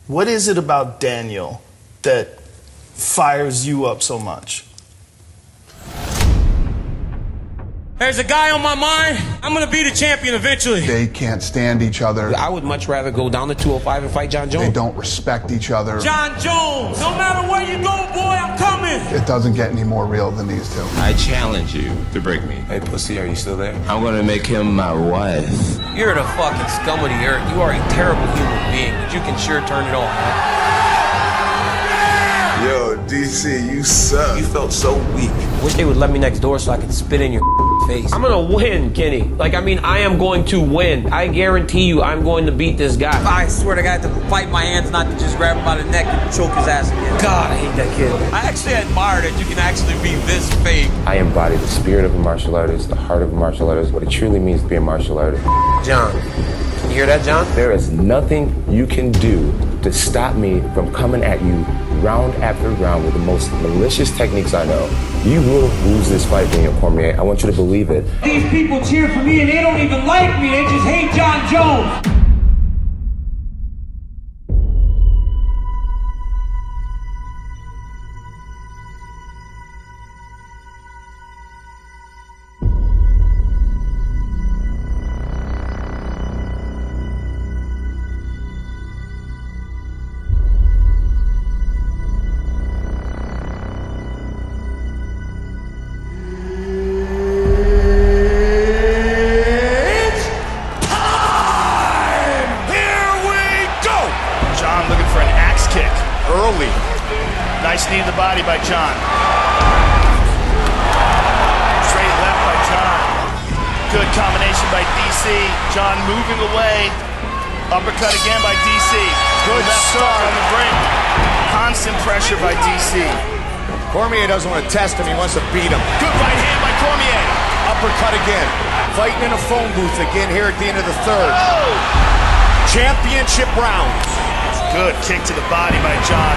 What is it about Daniel that fires you up so much? There's a guy on my mind. I'm gonna be the champion eventually. They can't stand each other. I would much rather go down to 205 and fight Jon Jones. They don't respect each other. Jon Jones, no matter where you go, boy, I'm coming. It doesn't get any more real than these two. I challenge you to break me. Hey, pussy, are you still there? I'm gonna make him my wife. You're the fucking scum of the earth. You are a terrible human being, but you can sure turn it on. Yo, DC, you suck. You felt so weak. Wish they would let me next door so I could spit in your face. I'm gonna win, Kenny. Like, I mean, I am going to win. I guarantee you I'm going to beat this guy. I swear to God, I have to fight my hands not to just grab him by the neck and choke his ass again. God, I hate that kid. I actually admire that you can actually be this fake. I embody the spirit of a martial artist, the heart of a martial artist, what it truly means to be a martial artist. John, can you hear that, John? There is nothing you can do to stop me from coming at you round after round with the most malicious techniques I know. You will lose this fight, Daniel Cormier. I want you to believe it. These people cheer for me and they don't even like me. They just hate Jon Jones. Early. Nice knee to the body by Jon. Straight left by Jon. Good combination by DC. Jon moving away. Uppercut again by DC. Good start on the break. Constant pressure by DC. Cormier doesn't want to test him, he wants to beat him. Good right hand by Cormier. Uppercut again. Fighting in a phone booth again here at the end of the third. Oh! Championship rounds. Good kick to the body by Jon.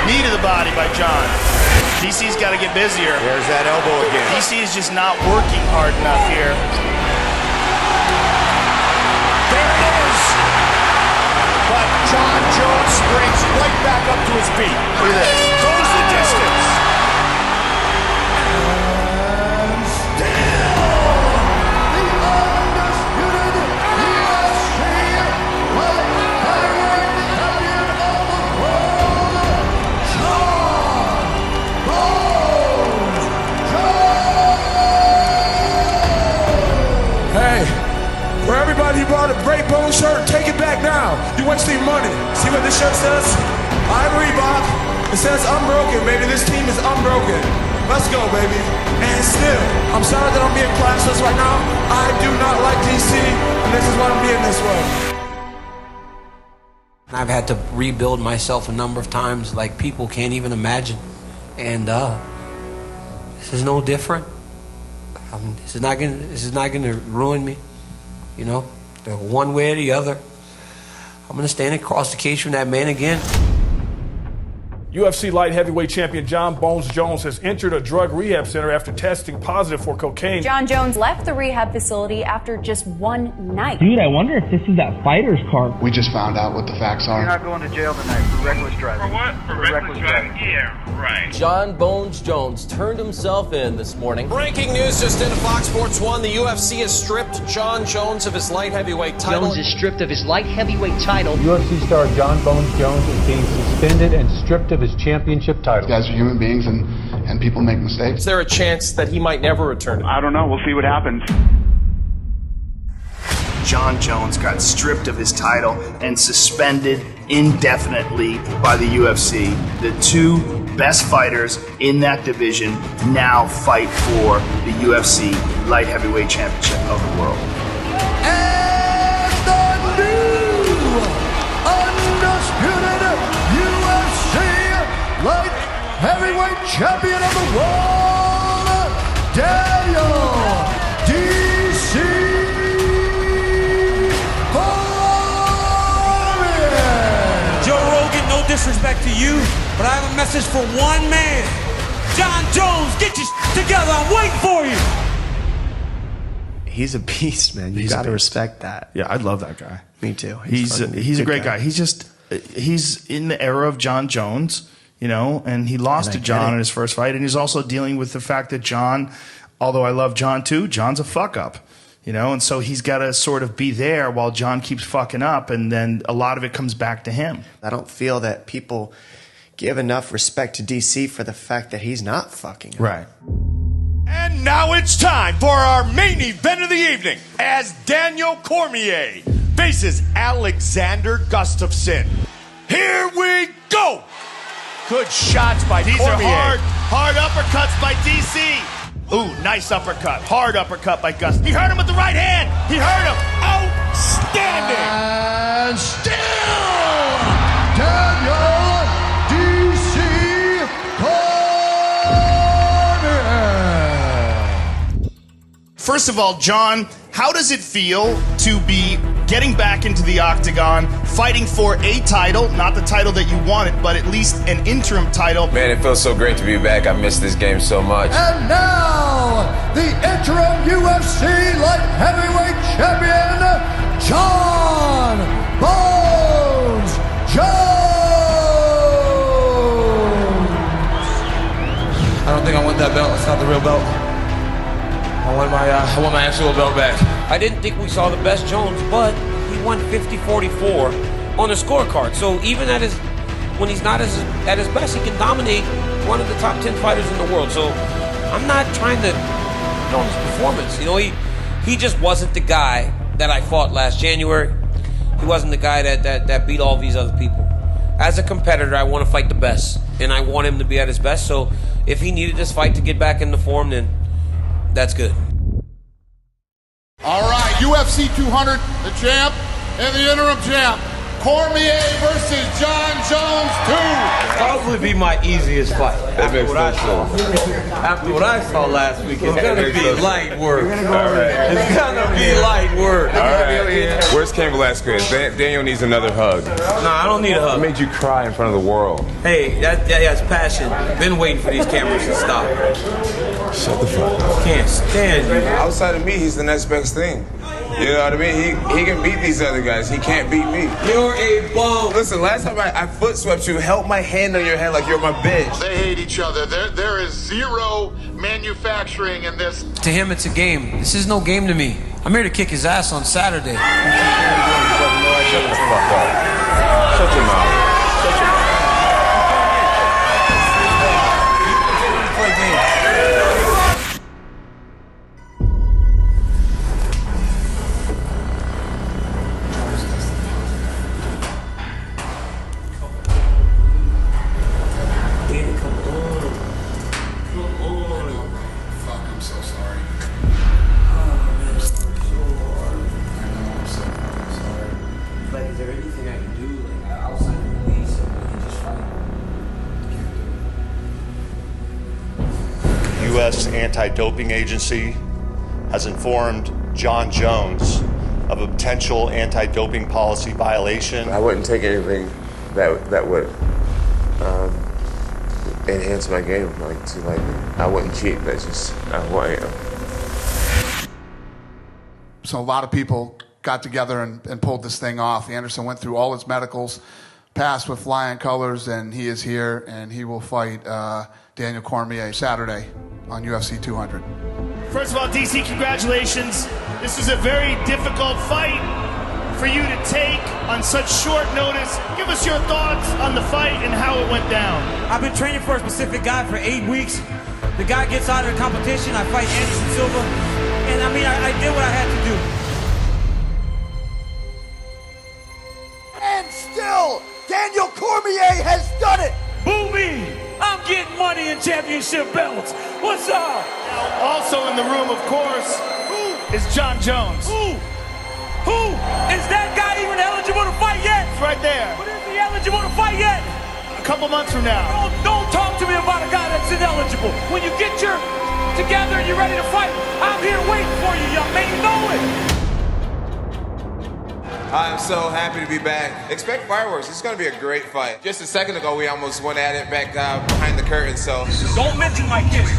Knee to the body by Jon. DC's got to get busier. There's that elbow again. DC is just not working hard enough here. There it is. But Jon Jones springs right back up to his feet. Look at this. Goes the distance. He brought a great bone shirt. Take it back now. You wasting money. See what this shirt says? I'm Reebok. It says unbroken, baby. This team is unbroken. Let's go, baby. And still, I'm sorry that I'm being classless right now. I do not like DC, and this is why I'm being this way. I've had to rebuild myself a number of times like people can't even imagine. And this is no different. This is not gonna ruin me. You know, one way or the other. I'm gonna stand across the cage from that man again. UFC light heavyweight champion Jon Bones Jones has entered a drug rehab center after testing positive for cocaine. Jon Jones left the rehab facility after just one night. Dude, I wonder if this is that fighter's car. We just found out what the facts are. You're not going to jail tonight for reckless driving. For what? For reckless driving? Yeah, right. Jon Bones Jones turned himself in this morning. Breaking news just into Fox Sports 1. The UFC has stripped Jon Jones of his light heavyweight title. Jones is stripped of his light heavyweight title. UFC star Jon Bones Jones is being suspended and stripped of his championship title. Guys are human beings and people make mistakes. Is there a chance that he might never return? I don't know. We'll see what happens. Jon Jones got stripped of his title and suspended indefinitely by the UFC. The two best fighters in that division now fight for the UFC light heavyweight championship of the world. And the new undisputed UFC light heavyweight champion of the world, Daniel DC. No disrespect to you, but I have a message for one man. Jon Jones, get your together. I'm waiting for you. He's a beast, man. You got to respect that. Yeah, I love that guy. Me too. He's a great guy. He's just he's in the era of Jon Jones, you know, and he lost to Jon in his first fight. And he's also dealing with the fact that Jon, although I love Jon too, Jon's a fuck up. You know, and so he's got to sort of be there while Jon keeps fucking up, and then a lot of it comes back to him. I don't feel that people give enough respect to DC for the fact that he's not fucking up. Right. And now it's time for our main event of the evening as Daniel Cormier faces Alexander Gustafsson. Here we go! Good shots by These Cormier. are hard uppercuts by DC. Ooh, nice uppercut. Hard uppercut by Gus. He hurt him with the right hand. He hurt him. Outstanding! And still, Daniel DC Cormier. First of all, Jon, how does it feel to be getting back into the Octagon, fighting for a title, not the title that you wanted, but at least an interim title? Man, it feels so great to be back. I missed this game so much. And now, the interim UFC light heavyweight champion, Jon Bones Jones. I don't think I want that belt. It's not the real belt. I want my actual belt back. I didn't think we saw the best Jones, but he won 50-44 on the scorecard. So even when he's not at his best, he can dominate one of the top 10 fighters in the world. So I'm not trying to put on his performance. You know, he just wasn't the guy that I fought last January. He wasn't the guy that beat all these other people. As a competitor, I want to fight the best, and I want him to be at his best. So if he needed this fight to get back into form, then that's good. All right, UFC 200, the champ and the interim champ, Cormier versus Jon Jones 2. Probably be my easiest fight. That makes no sense. After what I saw last week, it's gonna be light work. All right. It's gonna be light work. All right. Where's Cain Velasquez? Daniel needs another hug. Nah, I don't need a hug. I made you cry in front of the world. Hey, that's passion. Been waiting for these cameras to stop. Shut the fuck up. Can't stand you. Outside of me, he's the next best thing. You know what I mean? He can beat these other guys. He can't beat me. You're a bum. Listen, last time I foot swept you, held my hand on your head like you're my bitch. They hate each other. There is zero manufacturing in this. To him, it's a game. This is no game to me. I'm here to kick his ass on Saturday. Shut the fuck up. Shut your mouth. Shut your mouth. U.S. anti-doping agency has informed Jon Jones of a potential anti-doping policy violation. I wouldn't take anything that would enhance my game. I wouldn't cheat. That's just not who I am. So a lot of people got together and pulled this thing off. Anderson went through all his medicals, passed with flying colors, and he is here, and he will fight Daniel Cormier Saturday on UFC 200. First of all, DC, congratulations. This is a very difficult fight for you to take on such short notice. Give us your thoughts on the fight and how it went down. I've been training for a specific guy for 8 weeks. The guy gets out of the competition, I fight Anderson Silva, and I mean, I did what I had to do. And still, Daniel Cormier has done it! Boo me! I'm getting money and championship belts. What's up? Now, also in the room, of course, is Jon Jones. Who? Is that guy even eligible to fight yet? It's right there. But is he eligible to fight yet? A couple months from now. Don't talk to me about a guy that's ineligible. When you get your together and you're ready to fight, I'm here waiting for you, young man. You know it. I'm so happy to be back. Expect fireworks. It's going to be a great fight. Just a second ago, we almost went at it back behind the curtain, so... Don't mention my kids.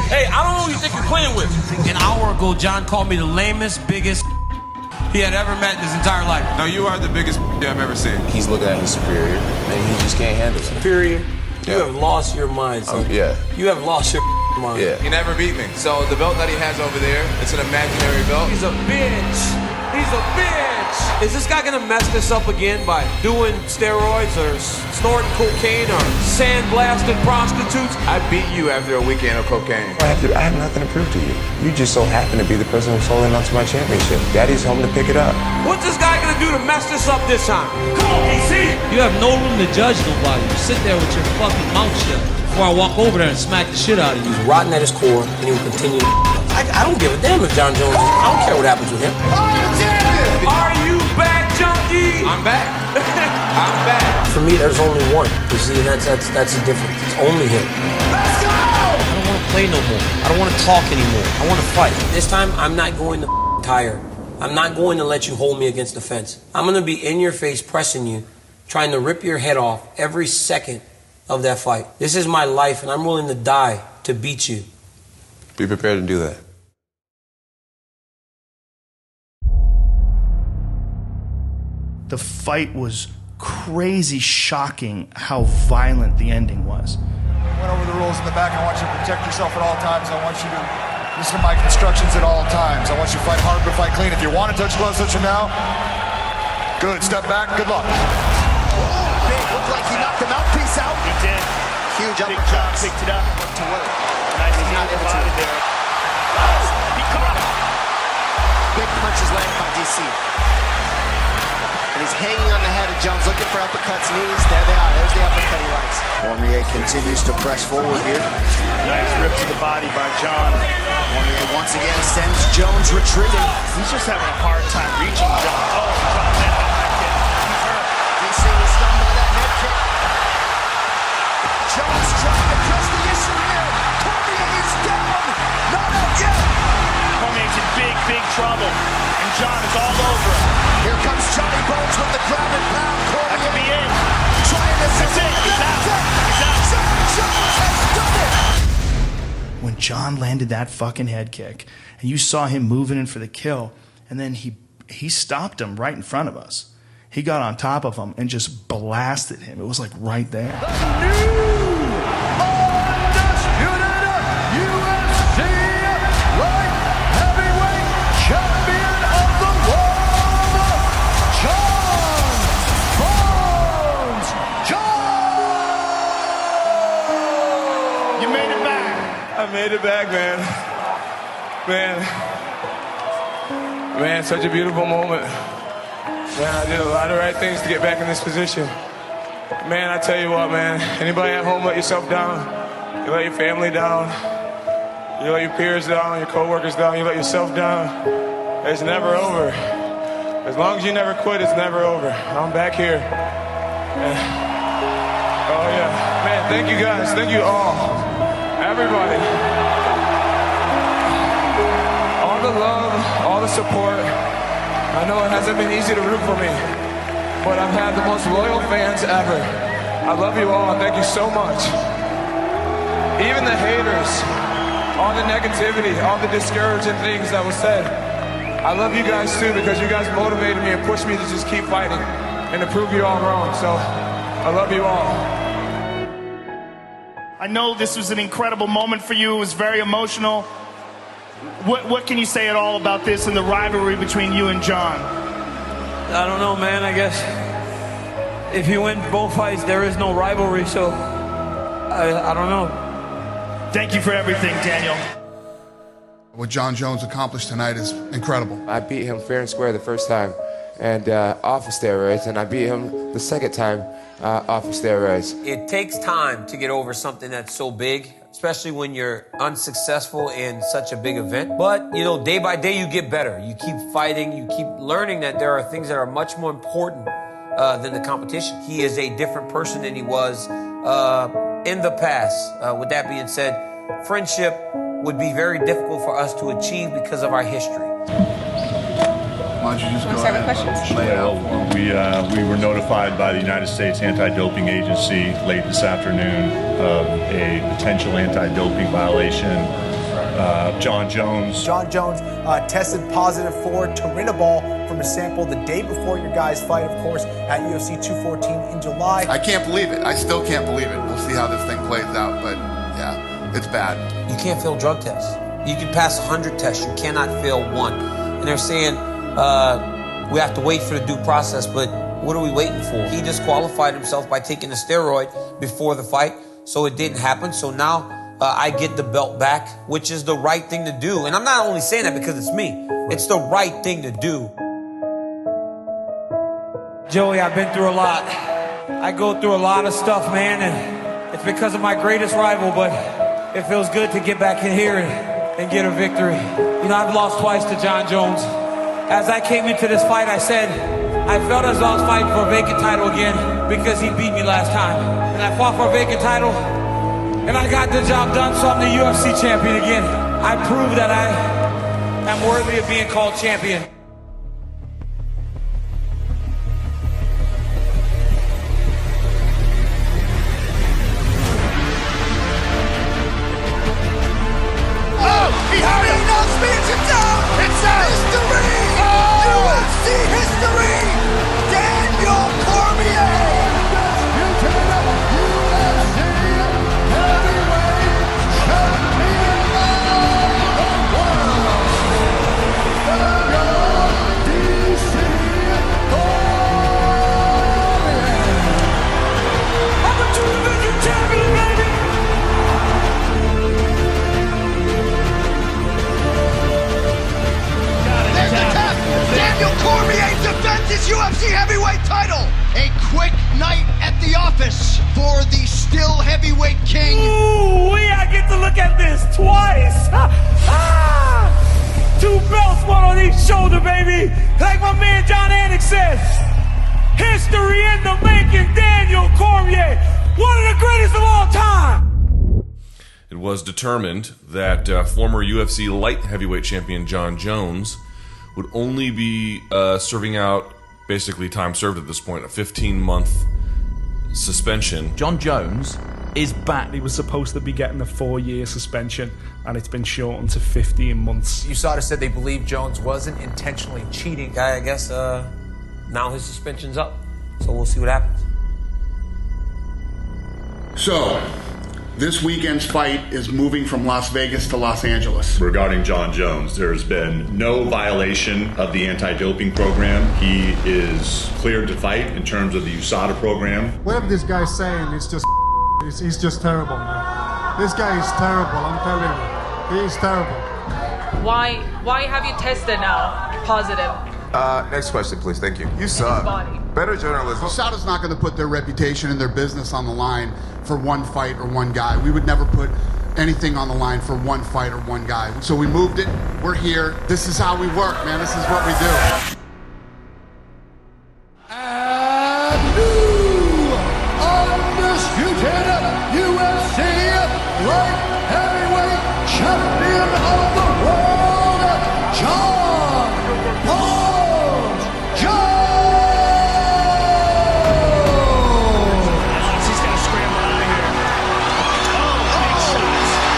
Hey, I don't know who you think you're playing with. An hour ago, Jon called me the lamest, biggest he had ever met in his entire life. No, you are the biggest I've ever seen. He's looking at me superior, and he just can't handle it. Superior? You have lost your mind, son. Yeah. You have lost your mind. Yeah. He never beat me. So the belt that he has over there, it's an imaginary belt. He's a bitch. He's a bitch. Is this guy gonna mess this up again by doing steroids or snorting cocaine or sandblasting prostitutes? I beat you after a weekend of cocaine. I have nothing to prove to you. You just so happen to be the person who's holding on to my championship. Daddy's home to pick it up. What's this guy gonna do to mess this up this time? Come on, DC! You have no room to judge nobody. You sit there with your fucking mouth shut before I walk over there and smack the shit out of you. He's rotten at his core, and he will continue to I don't give a damn if Jon Jones I don't care what happens with him. Are you back, junkie? I'm back. I'm back. For me, there's only one. You see, that's the difference. It's only him. Let's go! I don't want to play no more. I don't want to talk anymore. I want to fight. This time, I'm not going to tire. I'm not going to let you hold me against the fence. I'm going to be in your face pressing you, trying to rip your head off every second of that fight. This is my life, and I'm willing to die to beat you. Be prepared to do that. The fight was crazy shocking how violent the ending was. Went over the rules in the back. I want you to protect yourself at all times. I want you to listen to my instructions at all times. I want you to fight hard but fight clean. If you want to touch gloves, touch them now. Good. Step back. Good luck. Big. Looked like he knocked the mouthpiece out. He did. Huge Big job. uppercuts. Picked it up. Looked to work. Nice He's not able to. there. He caught him. Big punches landed by DC. And he's hanging on the head of Jones, looking for uppercuts, knees. There they are. There's the uppercut he likes. Cormier continues to press forward here. Nice rip to the body by Jon. Cormier once again sends Jones retreating. He's just having a hard time reaching Jon. Oh, Jon landed on that kick. He's hurt. DC was stunned by that head kick. Jones trying to press the issue here. Cormier is down. Not out yet. Cormier's in big trouble. And Jon is all over him. Here comes Johnny Bones with the ground and pound. Cormier That could be it. trying to That's it. He's out. He's out. Jon Jones has done it. When Jon landed that fucking head kick, and you saw him moving in for the kill, and then he stopped him right in front of us. He got on top of him and just blasted him. It was like right there. I made it back, man. Man, such a beautiful moment. Man, I did a lot of right things to get back in this position. Man, I tell you what, man. Anybody at home let yourself down? You let your family down. You let your peers down, your co-workers down. You let yourself down. It's never over. As long as you never quit, it's never over. I'm back here. And, oh, yeah. Man, thank you guys. Thank you all. Everybody. All the love, all the support. I know it hasn't been easy to root for me, but I've had the most loyal fans ever. I love you all. Thank you so much. Even the haters, all the negativity, all the discouraging things that was said. I love you guys too, because you guys motivated me and pushed me to just keep fighting and to prove you all wrong. So I love you all. I know this was an incredible moment for you. It was very emotional. What can you say at all about this and the rivalry between you and Jon? I don't know, man. I guess if you win both fights, there is no rivalry, so I don't know. Thank you for everything, Daniel. What Jon Jones accomplished tonight is incredible. I beat him fair and square the first time and off of steroids, and I beat him the second time off of steroids. It takes time to get over something that's so big, especially when you're unsuccessful in such a big event. But, you know, day by day you get better. You keep fighting, you keep learning that there are things that are much more important than the competition. He is a different person than he was in the past. With that being said, friendship would be very difficult for us to achieve because of our history. Why don't you just go start with ahead? questions? Lay it out. We were notified by the United States Anti-Doping Agency late this afternoon of a potential anti-doping violation Jon Jones. Jon Jones tested positive for turinabol from a sample the day before your guys' fight, of course, at UFC 214 in July. I can't believe it. I still can't believe it. We'll see how this thing plays out, but yeah, it's bad. You can't fail drug tests. You can pass 100 tests. You cannot fail one. And they're saying we have to wait for the due process, but what are we waiting for? He disqualified himself by taking a steroid before the fight, so it didn't happen. So now I get the belt back, which is the right thing to do. And I'm not only saying that because it's me. It's the right thing to do. Joey, I've been through a lot. I go through a lot of stuff, man, and it's because of my greatest rival, but it feels good to get back in here and get a victory. You know, I've lost twice to Jon Jones. As I came into this fight, I said, I felt as though I was fighting for a vacant title again because he beat me last time. And I fought for a vacant title, and I got the job done, so I'm the UFC champion again. I proved that I am worthy of being called champion. History! Daniel Cormier! Daniel Cormier defends his UFC heavyweight title. A quick night at the office for the still heavyweight king. Ooh, I get to look at this twice. 2 belts, one on each shoulder, baby. Like my man John Anik said, history in the making. Daniel Cormier, one of the greatest of all time. It was determined that former UFC light heavyweight champion Jon Jones would only be serving out basically time served at this point, a 15-month suspension. Jon Jones is back. He was supposed to be getting a 4-year suspension, and it's been shortened to 15 months. USADA said they believe Jones wasn't intentionally cheating. I guess now his suspension's up, so we'll see what happens. So, this weekend's fight is moving from Las Vegas to Los Angeles. Regarding Jon Jones, there's been no violation of the anti-doping program. He is cleared to fight in terms of the USADA program. Whatever this guy's saying, it's just he's just terrible, man. This guy is terrible, I'm telling you. He is terrible. Why have you tested now positive? Next question, please. Thank you. You suck. Better journalism. USADA's not going to put their reputation and their business on the line for one fight or one guy. We would never put anything on the line for one fight or one guy. So we moved it. We're here. This is how we work, man. This is what we do. And new undisputed UFC light heavyweight champion of the world, Jon Jones. He's got to scramble out of here. Oh, big shots.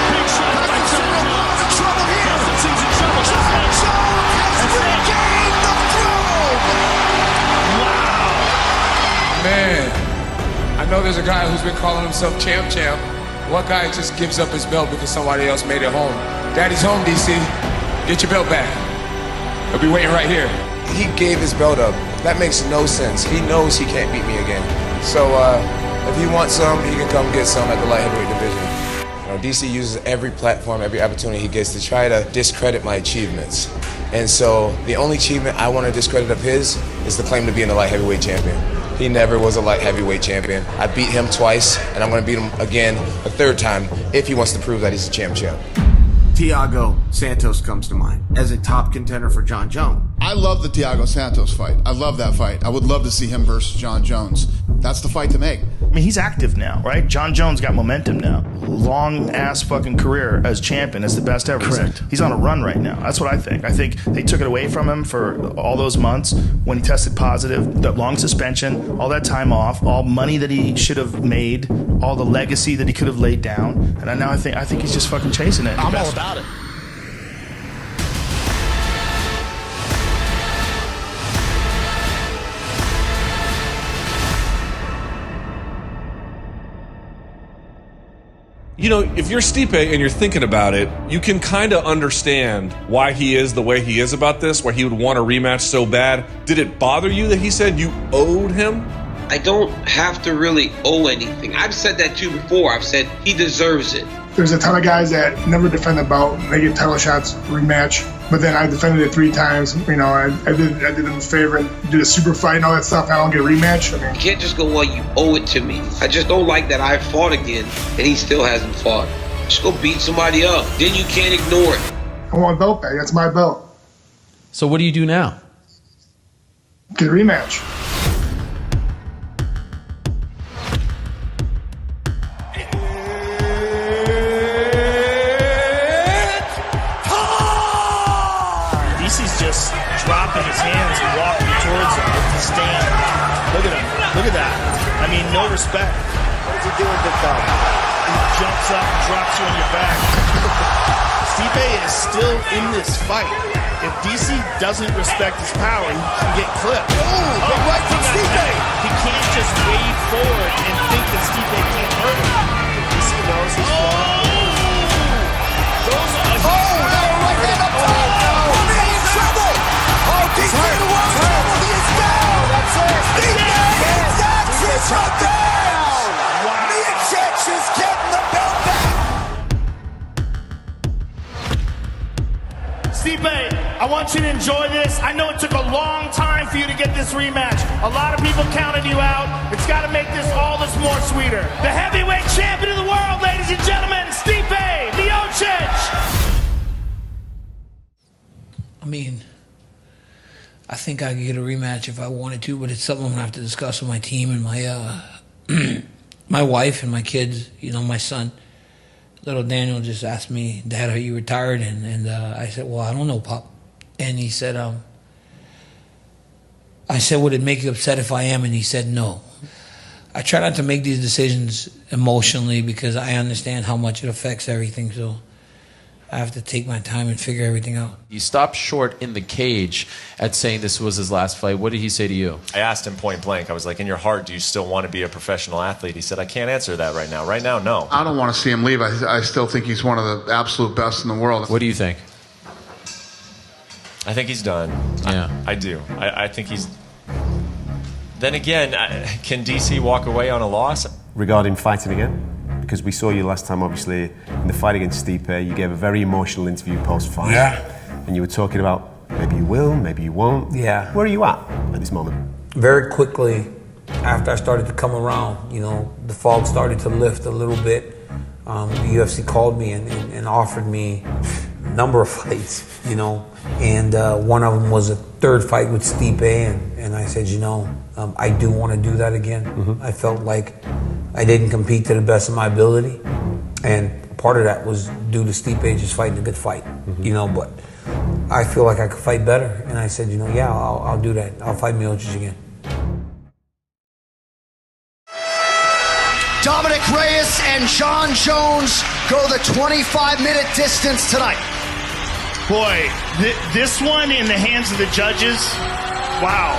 Big shots by Jon Jones. Trouble here. He's in trouble. Jon Jones has regained the throne. Man, I know there's a guy who's been calling himself champ. What guy just gives up his belt because somebody else made it home? Daddy's home, DC. Get your belt back. He'll be waiting right here. He gave his belt up. That makes no sense. He knows he can't beat me again. So if he wants some, he can come get some at the light heavyweight division. You know, DC uses every platform, every opportunity he gets to try to discredit my achievements. And so the only achievement I want to discredit of his is the claim to being a light heavyweight champion. He never was a light heavyweight champion. I beat him twice, and I'm going to beat him again a third time if he wants to prove that he's a champ. Thiago Santos comes to mind as a top contender for Jon Jones. I love the Thiago Santos fight. I love that fight. I would love to see him versus Jon Jones. That's the fight to make. I mean, he's active now, right? Jon Jones got momentum now. Long ass fucking career as champion, as the best ever. Correct. He's on a run right now. That's what I think. I think they took it away from him for all those months when he tested positive, the long suspension, all that time off, all money that he should have made, all the legacy that he could have laid down. And now I think he's just fucking chasing it. I'm all about it. You know, if you're Stipe and you're thinking about it, you can kind of understand why he is the way he is about this, why he would want a rematch so bad. Did it bother you that he said you owed him? I don't have to really owe anything. I've said that too before. I've said he deserves it. There's a ton of guys that never defend the belt. They get title shots, rematch. But then I defended it 3 times. You know, I did them a favor and did a super fight and all that stuff. I don't get a rematch. I mean, You can't just go, well, you owe it to me. I just don't like that I fought again and he still hasn't fought. Just go beat somebody up. Then you can't ignore it. I want belt back. That's my belt. So what do you do now? Get a rematch. DC's just dropping his hands and walking towards him with disdain. Look at him. Look at that. I mean, no respect. What is he doing, big dog? He jumps up and drops you on your back. Stipe is still in this fight. If DC doesn't respect his power, he can get clipped. Big right from Stipe. He can't just wade forward and think that Stipe can't hurt him. DC knows he's flawed. Those are right hand up top. Cormier in trouble. Oh, DC in the world trouble. He is down. That's it. Stipe is down. Miocic is getting the belt back. Stipe, I want you to enjoy this. I know it took a long time for you to get this rematch. A lot of people counted you out. It's got to make this all this more sweeter. The heavyweight champion of the world, ladies and gentlemen, Stipe Miocic. I mean, I think I could get a rematch if I wanted to, but it's something I'm gonna have to discuss with my team and my my wife and my kids. You know, my son, little Daniel, just asked me, "Dad, are you retired?" And I said, "Well, I don't know, Pop." And he said, I said, "Would it make you upset if I am?" And he said, "No." I try not to make these decisions emotionally because I understand how much it affects everything. So I have to take my time and figure everything out. You stopped short in the cage at saying this was his last fight. What did he say to you? I asked him point blank. I was like, in your heart, do you still want to be a professional athlete? He said, I can't answer that right now. Right now, no. I don't want to see him leave. I still think he's one of the absolute best in the world. What do you think? I think he's done. Yeah. I do. I think he's... Then again, can DC walk away on a loss? Regarding fighting again? Because we saw you last time, obviously, in the fight against Stipe. You gave a very emotional interview post-fight. Yeah. And you were talking about maybe you will, maybe you won't. Yeah. Where are you at this moment? Very quickly, after I started to come around, you know, the fog started to lift a little bit. The UFC called me and offered me a number of fights, you know, and one of them was a third fight with Stipe, and I said, you know, I do want to do that again. Mm-hmm. I felt like I didn't compete to the best of my ability, and part of that was due to Stipe just fighting a good fight, you know, but I feel like I could fight better, and I said, you know, yeah, I'll do that. I'll fight Miocic again. Dominic Reyes and Jon Jones go the 25-minute distance tonight. Boy, this one in the hands of the judges, wow.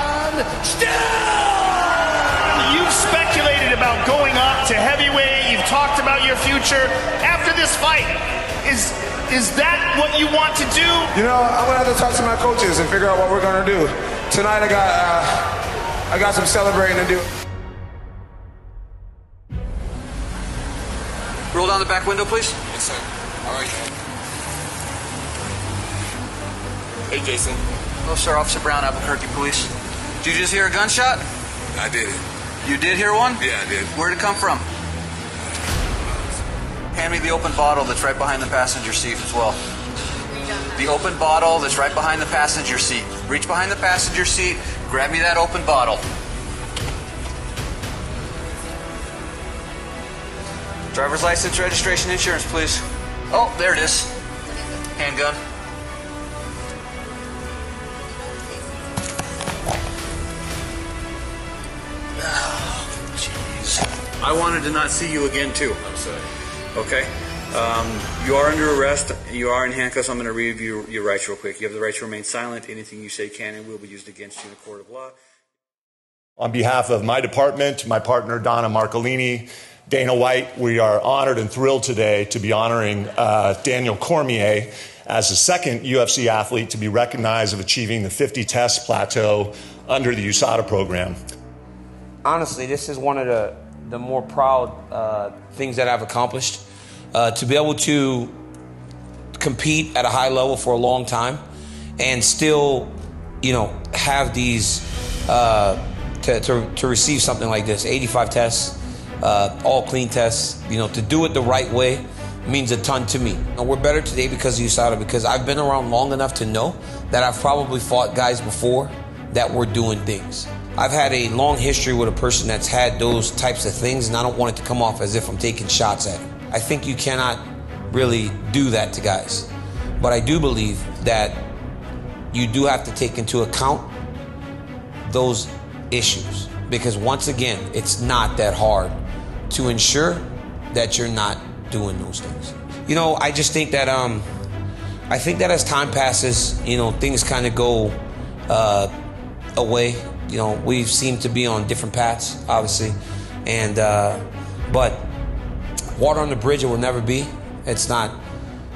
You've speculated about going up to heavyweight. You've talked about your future. After this fight, is that what you want to do? You know, I'm gonna have to talk to my coaches and figure out what we're gonna do. Tonight, I got some celebrating to do. Roll down the back window, please. Yes, sir. All right. Hey, Jason. Hello, sir. Officer Brown, Albuquerque Police. Did you just hear a gunshot? I did it. You did hear one? Yeah, I did. Where'd it come from? Hand me the open bottle that's right behind the passenger seat as well. The open bottle that's right behind the passenger seat. Reach behind the passenger seat, grab me that open bottle. Driver's license, registration, insurance, please. Oh, there it is. Handgun. I wanted to not see you again, too. I'm sorry. Okay. You are under arrest. You are in handcuffs. I'm going to read your rights real quick. You have the right to remain silent. Anything you say can and will be used against you in a court of law. On behalf of my department, my partner Donna Marcolini, Dana White, we are honored and thrilled today to be honoring Daniel Cormier as the second UFC athlete to be recognized of achieving the 50 test plateau under the USADA program. Honestly, this is one of the more proud things that I've accomplished. To be able to compete at a high level for a long time and still, have these, to receive something like this, 85 tests, all clean tests, to do it the right way means a ton to me. And we're better today because of USADA, because I've been around long enough to know that I've probably fought guys before that were doing things. I've had a long history with a person that's had those types of things, and I don't want it to come off as if I'm taking shots at him. I think you cannot really do that to guys. But I do believe that you do have to take into account those issues, because once again, it's not that hard to ensure that you're not doing those things. I just think that I think that as time passes, things kind of go away. We seem to be on different paths, obviously, and but water on the bridge it will never be. It's not.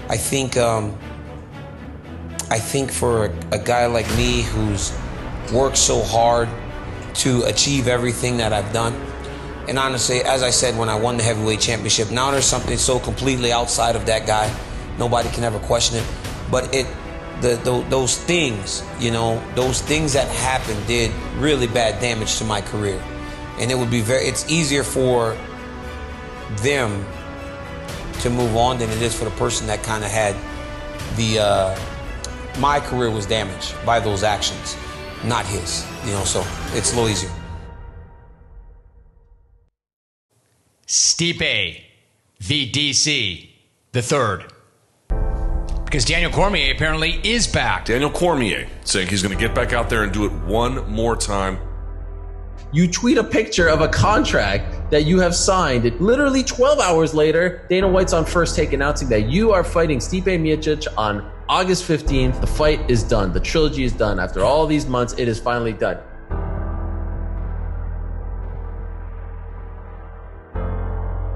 I think for a guy like me who's worked so hard to achieve everything that I've done, and honestly, as I said when I won the heavyweight championship, now there's something so completely outside of that guy, nobody can ever question it. But those things, those things that happened did really bad damage to my career, and it's easier for them to move on than it is for the person that kind of had my career was damaged by those actions, not his, so it's a little easier. Stipe, the DC, the third. Because Daniel Cormier apparently is back. Daniel Cormier saying he's going to get back out there and do it one more time. You tweet a picture of a contract that you have signed. Literally 12 hours later, Dana White's on First Take announcing that you are fighting Stipe Miocic on August 15th. The fight is done. The trilogy is done. After all these months, it is finally done.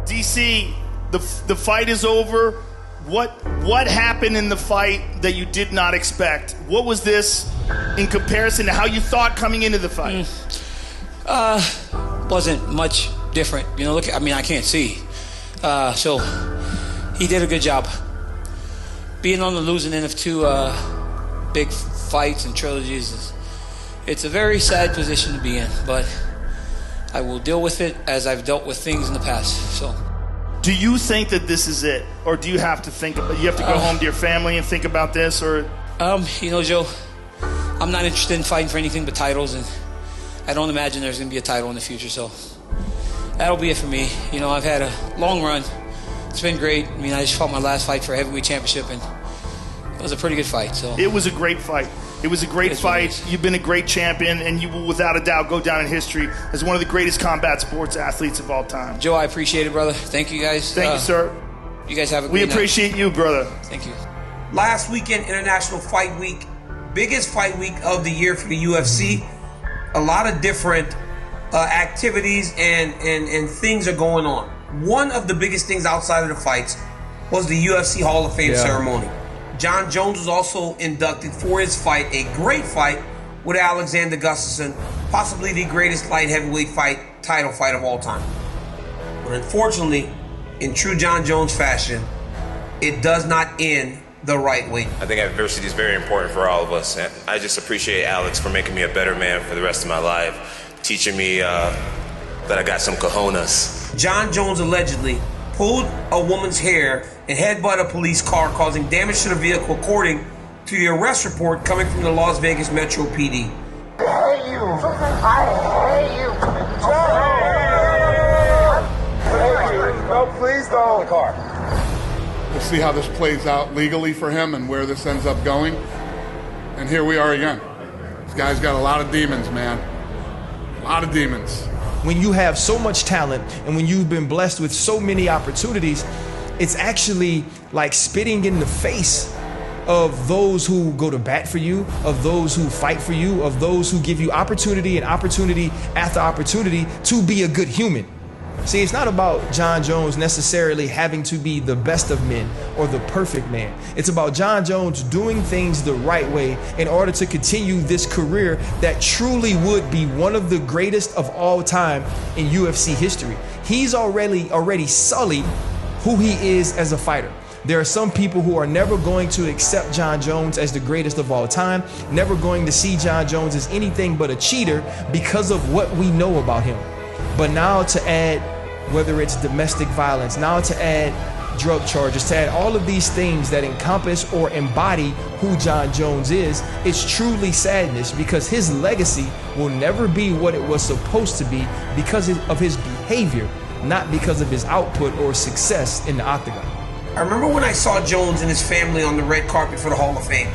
DC, the fight is over. What happened in the fight that you did not expect? What was this in comparison to how you thought coming into the fight? Wasn't much different. I can't see. So he did a good job. Being on the losing end of two big fights and trilogies, it's a very sad position to be in, but I will deal with it as I've dealt with things in the past. So. Do you think that this is it, or do you have to think about? You have to go home to your family and think about this, or? Joe, I'm not interested in fighting for anything but titles, and I don't imagine there's going to be a title in the future. So that'll be it for me. I've had a long run. It's been great. I just fought my last fight for a heavyweight championship, and it was a pretty good fight. So it was a great fight. It was a great fight. You've been a great champion, and you will without a doubt go down in history as one of the greatest combat sports athletes of all time. Joe, I appreciate it, brother. Thank you, guys. Thank you, sir. You guys have a great night. We appreciate you, brother. Thank you. Last weekend, International Fight Week, biggest fight week of the year for the UFC. A lot of different activities and things are going on. One of the biggest things outside of the fights was the UFC Hall of Fame ceremony. Jon Jones was also inducted for his fight, a great fight with Alexander Gustafsson, possibly the greatest light heavyweight title fight of all time. But unfortunately, in true Jon Jones fashion, it does not end the right way. I think adversity is very important for all of us. And I just appreciate Alex for making me a better man for the rest of my life, teaching me that I got some cojones. Jon Jones allegedly pulled a woman's hair and headbutted a police car, causing damage to the vehicle, according to the arrest report coming from the Las Vegas Metro PD. I hate you. I hate you. No, please don't. The car. We'll see how this plays out legally for him and where this ends up going. And here we are again. This guy's got a lot of demons, man. A lot of demons. When you have so much talent and when you've been blessed with so many opportunities, it's actually like spitting in the face of those who go to bat for you, of those who fight for you, of those who give you opportunity and opportunity after opportunity to be a good human. See, it's not about Jon Jones necessarily having to be the best of men or the perfect man. It's about Jon Jones doing things the right way in order to continue this career that truly would be one of the greatest of all time in UFC history. He's already sullied who he is as a fighter. There are some people who are never going to accept Jon Jones as the greatest of all time, never going to see Jon Jones as anything but a cheater because of what we know about him. But now to add, whether it's domestic violence, now to add drug charges, to add all of these things that encompass or embody who Jon Jones is, it's truly sadness because his legacy will never be what it was supposed to be because of his behavior, not because of his output or success in the octagon. I remember when I saw Jones and his family on the red carpet for the Hall of Fame.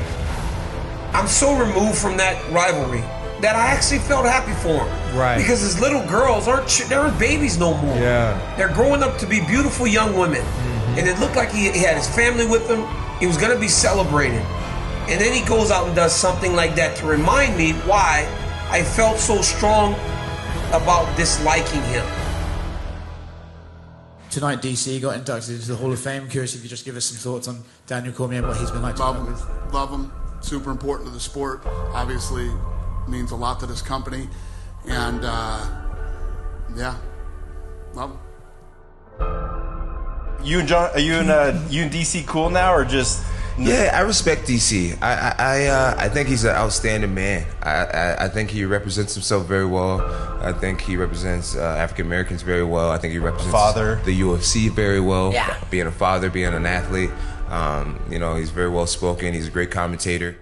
I'm so removed from that rivalry that I actually felt happy for him. Right. Because his little girls they aren't babies no more. Yeah. They're growing up to be beautiful young women. And it looked like he had his family with him. He was gonna be celebrated. And then he goes out and does something like that to remind me why I felt so strong about disliking him. Tonight, DC got inducted into the Hall of Fame. Curious if you just give us some thoughts on Daniel Cormier and what he's been like to work with. Love him. Super important to the sport. Obviously, means a lot to this company. And, yeah, love him. You and John, are you and DC cool now, or just? Yeah, I respect DC. I think he's an outstanding man. I think he represents himself very well. I think he represents African Americans very well. I think he represents the UFC very well. Yeah. Being a father, being an athlete. You know, he's very well spoken. He's a great commentator.